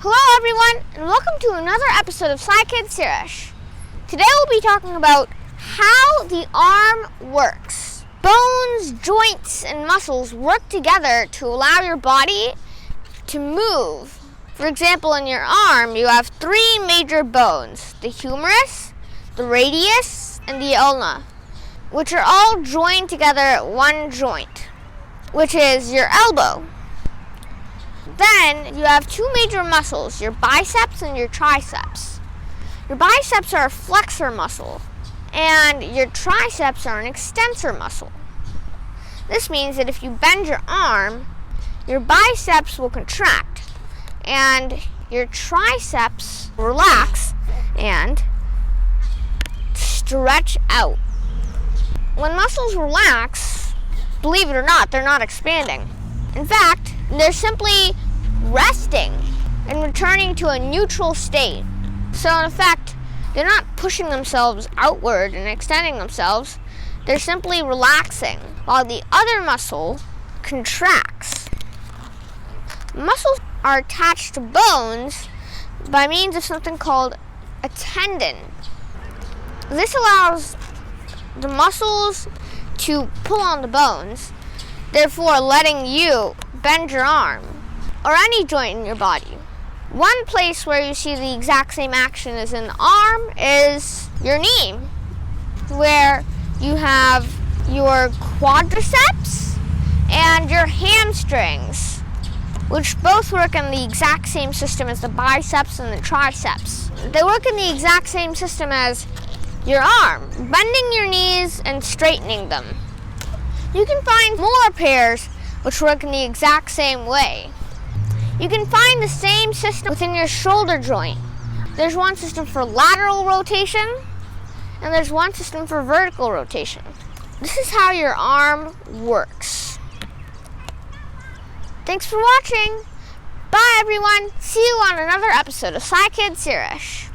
Hello everyone, and welcome to another episode of SciKid Sirish. Today we'll be talking about how the arm works. Bones, joints, and muscles work together to allow your body to move. For example, in your arm, you have three major bones, the humerus, the radius, and the ulna, which are all joined together at one joint, which is your elbow. Then you have two major muscles, your biceps and your triceps. Your biceps are a flexor muscle, and your triceps are an extensor muscle. This means that if you bend your arm, your biceps will contract, and your triceps relax and stretch out. When muscles relax, believe it or not, they're not expanding. In fact, they're simply resting and returning to a neutral state. So in effect, they're not pushing themselves outward and extending themselves. They're simply relaxing while the other muscle contracts. Muscles are attached to bones by means of something called a tendon. This allows the muscles to pull on the bones, therefore letting you bend your arm or any joint in your body. One place where you see the exact same action as in the arm is your knee, where you have your quadriceps and your hamstrings, which both work in the exact same system as the biceps and the triceps. They work in the exact same system as your arm, bending your knees and straightening them. You can find more pairs which work in the exact same way. You can find the same system within your shoulder joint. There's one system for lateral rotation, and there's one system for vertical rotation. This is how your arm works. Thanks for watching. Bye everyone. See you on another episode of SciKid Sirish.